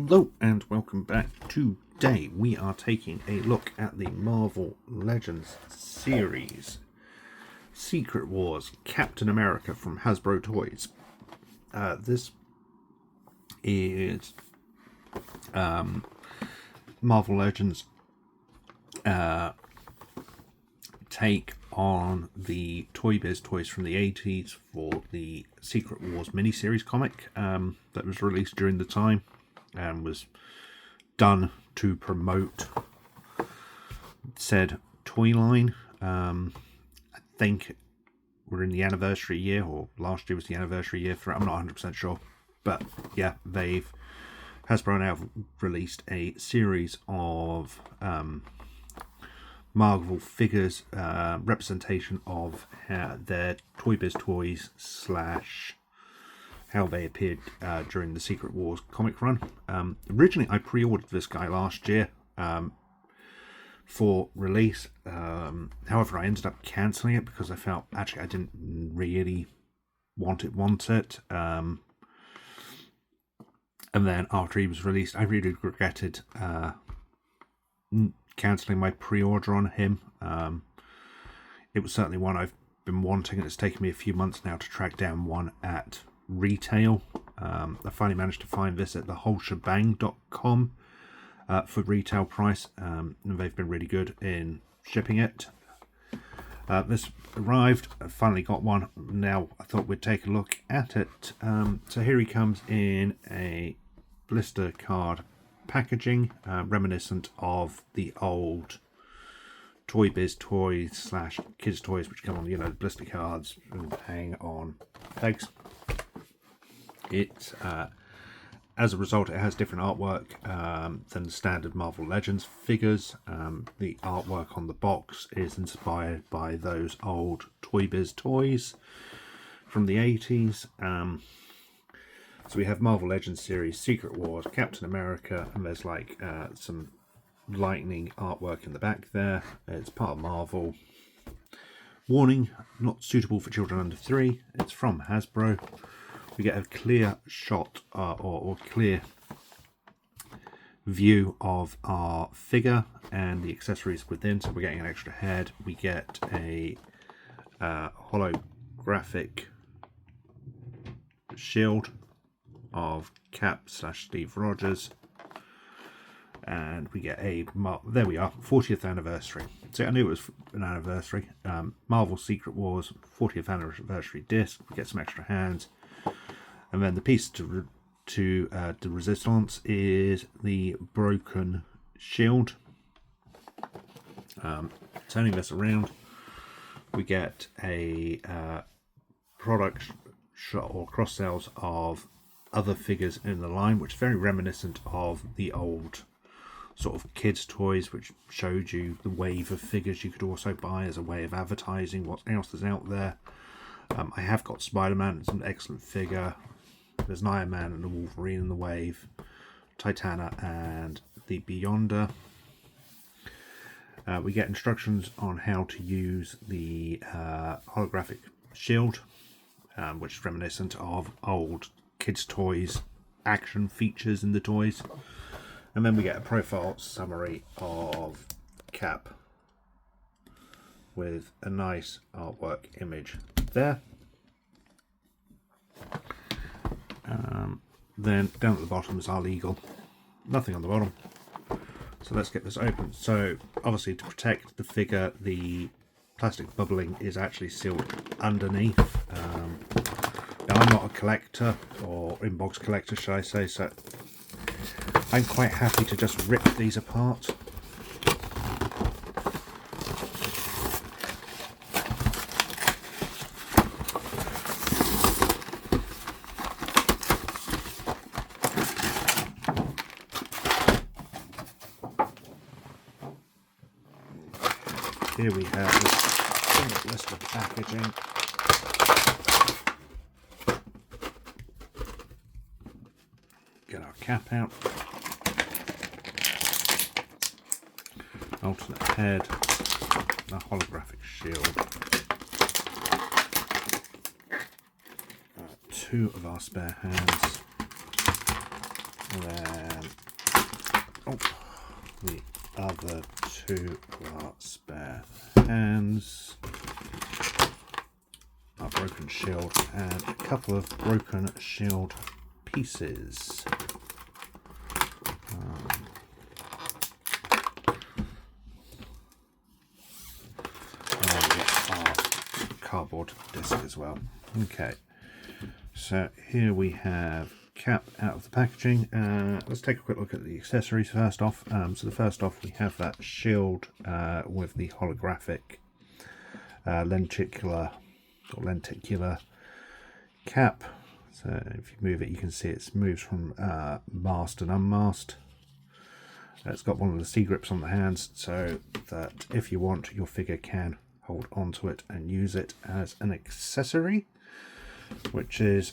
Hello and welcome back. Today we are taking a look at the Marvel Legends series Secret Wars Captain America from Hasbro Toys. This is Marvel Legends take on the Toy Biz toys from the 80s for the Secret Wars miniseries comic that was released during the time and was done to promote said toy line. I think we're in the anniversary year, or last year was the anniversary year for it. I'm not 100% sure, but yeah, Hasbro now released a series of Marvel figures, representation of their Toy Biz toys / how they appeared during the Secret Wars comic run. Originally, I pre-ordered this guy last year for release. However, I ended up cancelling it because I felt actually I didn't really want it. And then after he was released, I really regretted cancelling my pre-order on him. It was certainly one I've been wanting, and it's taken me a few months now to track down one at retail. I finally managed to find this at thewholeshebang.com for retail price, and they've been really good in shipping it. This arrived, I finally got one. Now I thought we'd take a look at it. So here he comes in a blister card packaging, reminiscent of the old Toy Biz toys / kids toys, which come on, the blister cards and hang on pegs. It, as a result, it has different artwork than the standard Marvel Legends figures. The artwork on the box is inspired by those old Toy Biz toys from the 80s. So we have Marvel Legends series, Secret Wars, Captain America, and there's like some lightning artwork in the back there. It's part of Marvel. Warning, not suitable for children under 3. It's from Hasbro. We get a clear shot or clear view of our figure and the accessories within. So we're getting an extra head. We get a holographic shield of Cap / Steve Rogers, and we get there we are, 40th anniversary. So I knew it was an anniversary. Marvel Secret Wars 40th anniversary disc. We get some extra hands, and then the piece to the resistance is the broken shield. Turning this around, we get a product shot or cross sales of other figures in the line, which is very reminiscent of the old sort of kids toys, which showed you the wave of figures you could also buy as a way of advertising what else is out there. I have got Spider-Man. It's an excellent figure. There's an Iron Man and a Wolverine in the wave, Titana and the Beyonder. We get instructions on how to use the holographic shield, which is reminiscent of old kids toys action features in the toys. And then we get a profile summary of Cap with a nice artwork image there. Then down at the bottom is our legal. Nothing on the bottom. So let's get this open. So obviously, to protect the figure, the plastic bubbling is actually sealed underneath. Now, I'm not a collector, or inbox collector should I say, so I'm quite happy to just rip these apart. Here we have this single list of packaging. Get our cap out. Alternate head. A holographic shield. 2 of our spare hands. And then the other two of our spare hands, our broken shield, and a couple of broken shield pieces. And we get our cardboard disc as well. Okay, so here we have Cap out of the packaging. Let's take a quick look at the accessories first off. So the first off, we have that shield with the holographic lenticular cap. So if you move it, you can see it moves from masked and unmasked. It's got one of the C-grips on the hands, so that if you want, your figure can hold onto it and use it as an accessory, which is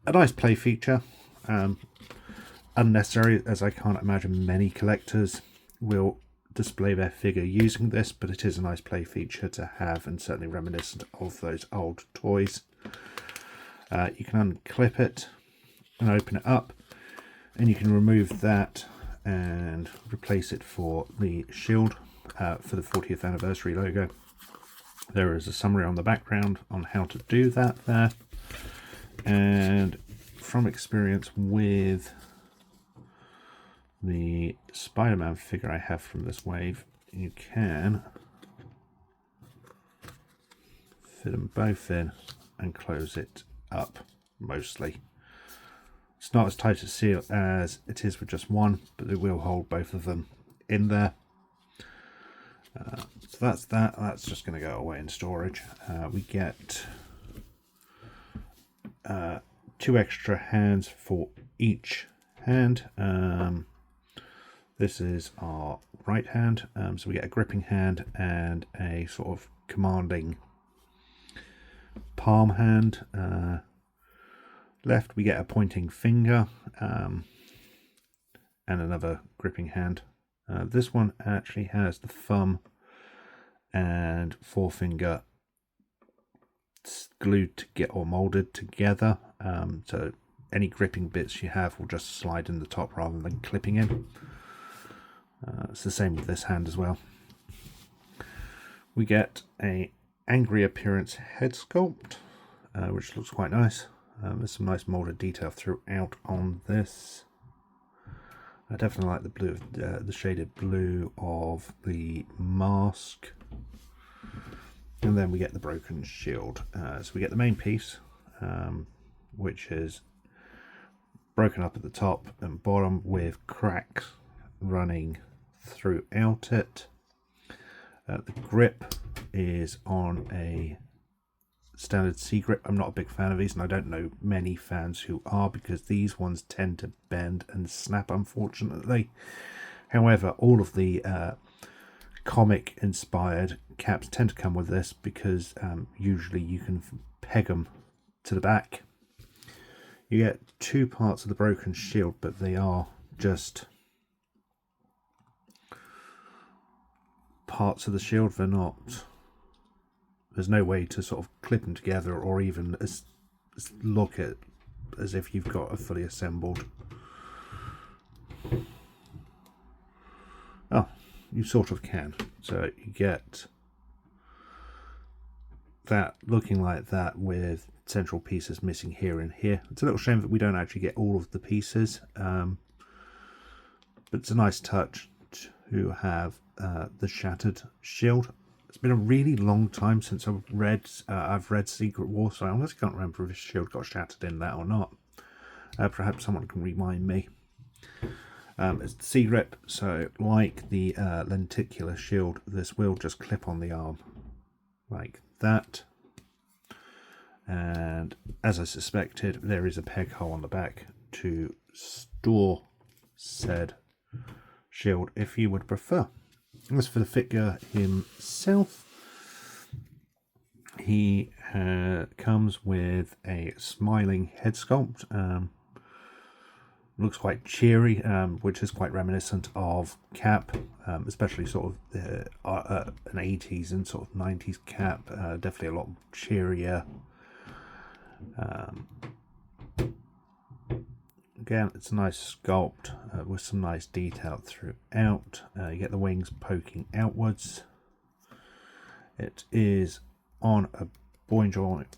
a nice play feature. Unnecessary, as I can't imagine many collectors will display their figure using this, but it is a nice play feature to have, and certainly reminiscent of those old toys. You can unclip it and open it up, and you can remove that and replace it for the shield for the 40th anniversary logo. There is a summary on the background on how to do that there. And from experience with the Spider-Man figure I have from this wave, you can fit them both in and close it up mostly. It's not as tight a seal as it is with just one, but it will hold both of them in there. So that's that. That's just going to go away in storage. We get 2 extra hands for each hand. This is our right hand, so we get a gripping hand and a sort of commanding palm hand. Left we get a pointing finger and another gripping hand. This one actually has the thumb and forefinger glued to get or molded together, so any gripping bits you have will just slide in the top rather than clipping in. It's the same with this hand as well. We get a angry appearance head sculpt, which looks quite nice. There's some nice molded detail throughout on this. I definitely like the blue, the shaded blue of the mask. And then we get the broken shield. So we get the main piece, which is broken up at the top and bottom with cracks running throughout it. The grip is on a standard C grip. I'm not a big fan of these, and I don't know many fans who are, because these ones tend to bend and snap, unfortunately. However, all of the comic inspired caps tend to come with this, because usually you can peg them to the back. You get 2 parts of the broken shield, but they are just parts of the shield. They're not, there's no way to sort of clip them together or even look at as if you've got a fully assembled. Oh, you sort of can. So you get that looking like that with central pieces missing here and here. It's a little shame that we don't actually get all of the pieces, but it's a nice touch to have the shattered shield. It's been a really long time since I've read Secret War, so I honestly can't remember if his shield got shattered in that or not. Perhaps someone can remind me. It's the C-grip, so like the lenticular shield, this will just clip on the arm like that. And as I suspected, there is a peg hole on the back to store said shield if you would prefer. As for the figure himself, he comes with a smiling head sculpt. Looks quite cheery, which is quite reminiscent of Cap, especially sort of an 80s and sort of 90s Cap. Definitely a lot cheerier. Again, it's a nice sculpt with some nice detail throughout. You get the wings poking outwards. It is on a ball joint,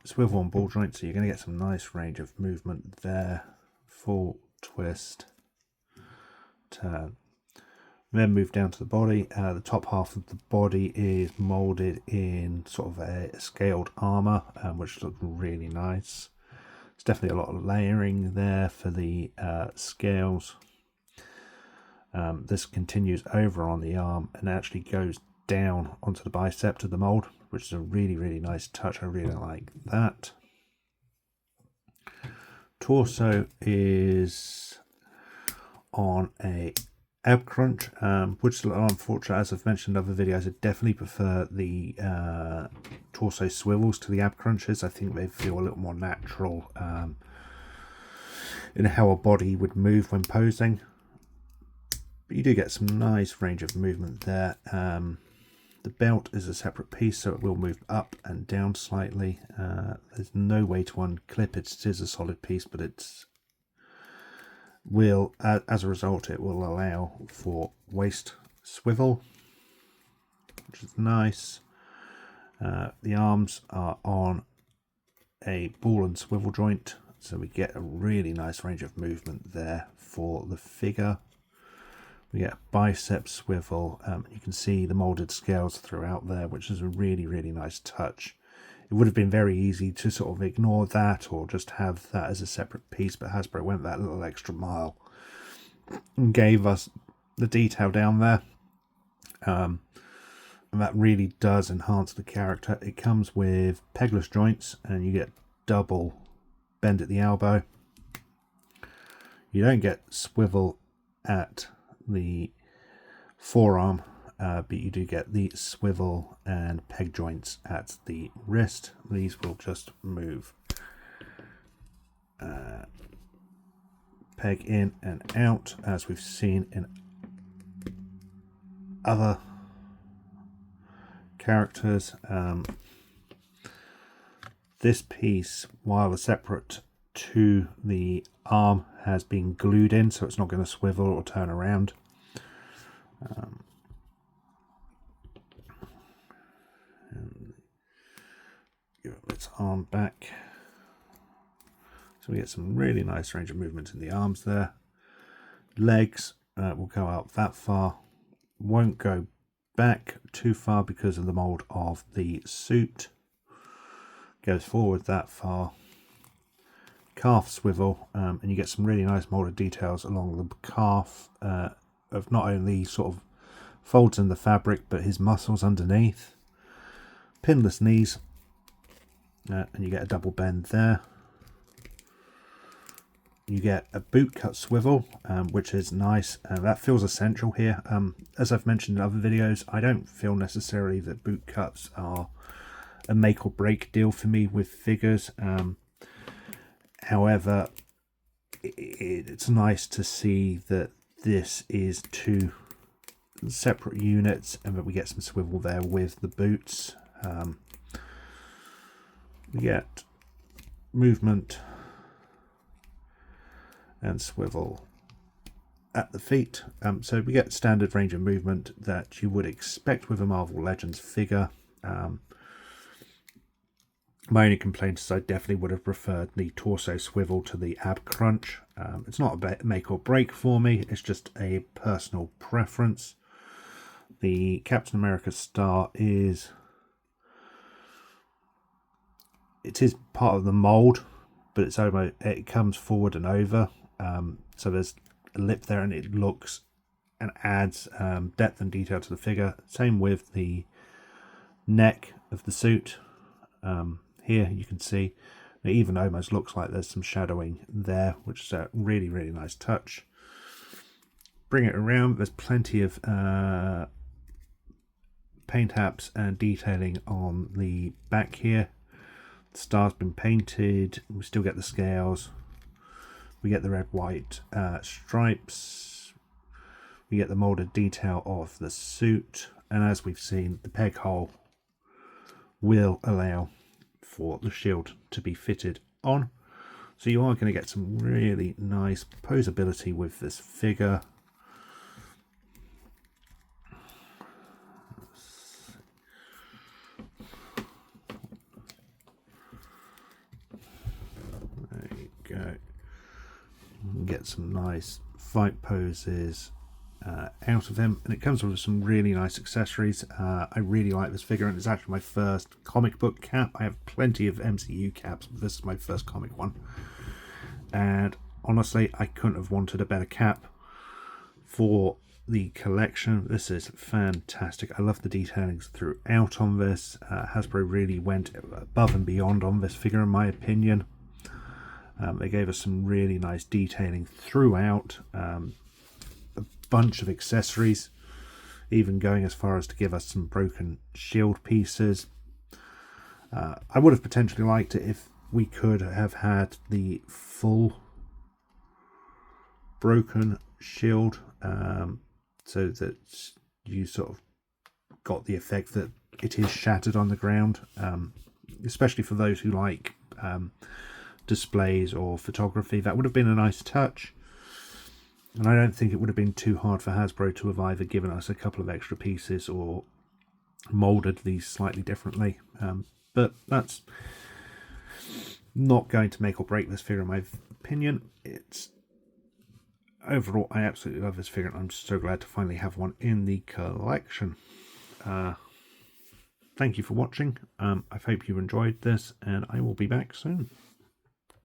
swivel and ball joint, so you're going to get some nice range of movement there. Full twist, turn. Then move down to the body. The top half of the body is molded in sort of a scaled armor, which looks really nice. There's definitely a lot of layering there for the scales. This continues over on the arm and actually goes down onto the bicep of the mold, which is a really, really nice touch. I really like that. Torso is on a ab crunch, which is a little unfortunate. As I've mentioned in other videos, I definitely prefer the torso swivels to the ab crunches. I think they feel a little more natural in how a body would move when posing. But you do get some nice range of movement there. The belt is a separate piece, so it will move up and down slightly. There's no way to unclip it. It is a solid piece, but it's will, as a result, it will allow for waist swivel, which is nice. The arms are on a ball and swivel joint, so we get a really nice range of movement there for the figure. We get a bicep swivel. You can see the molded scales throughout there, which is a really, really nice touch. It would have been very easy to sort of ignore that or just have that as a separate piece, but Hasbro went that little extra mile and gave us the detail down there. And that really does enhance the character. It comes with pegless joints, and you get double bend at the elbow. You don't get swivel at the forearm, but you do get the swivel and peg joints at the wrist. These will just move peg in and out, as we've seen in other characters. This piece, while separate to the arm, has been glued in, so it's not going to swivel or turn around. Give its arm back, so we get some really nice range of movement in the arms there. Legs will go out that far, won't go back too far because of the mold of the suit. Goes forward that far. Calf swivel, and you get some really nice molded details along the calf of not only sort of folds in the fabric, but his muscles underneath. Pinless knees, and you get a double bend there. You get a boot cut swivel, which is nice. That feels essential here. As I've mentioned in other videos, I don't feel necessarily that boot cuts are a make or break deal for me with figures. However, it's nice to see that this is two separate units and that we get some swivel there with the boots. We get movement and swivel at the feet. So we get standard range of movement that you would expect with a Marvel Legends figure. My only complaint is I definitely would have preferred the torso swivel to the ab crunch. It's not a make or break for me, it's just a personal preference. The Captain America star is part of the mold, but it comes forward and over. So there's a lip there, and it looks and adds depth and detail to the figure. Same with the neck of the suit. Here you can see it even almost looks like there's some shadowing there, which is a really, really nice touch. Bring it around, there's plenty of paint apps and detailing on the back here. The star's been painted, we still get the scales, we get the red white stripes, we get the molded detail of the suit, and as we've seen, the peg hole will allow for the shield to be fitted on. So you are going to get some really nice posability with this figure. There you go. Get some nice fight poses out of him, and it comes with some really nice accessories. I really like this figure, and it's actually my first comic book cap. I have plenty of MCU caps, but this is my first comic one, and honestly I couldn't have wanted a better cap for the collection. This is fantastic. I love the detailings throughout on this. Hasbro really went above and beyond on this figure in my opinion. They gave us some really nice detailing throughout, a bunch of accessories, even going as far as to give us some broken shield pieces. I would have potentially liked it if we could have had the full broken shield, so that you sort of got the effect that it is shattered on the ground, especially for those who like displays or photography. That would have been a nice touch, and I don't think it would have been too hard for Hasbro to have either given us a couple of extra pieces or molded these slightly differently, but that's not going to make or break this figure in my opinion. It's overall, I absolutely love this figure, and I'm so glad to finally have one in the collection. Thank you for watching. I hope you enjoyed this, and I will be back soon.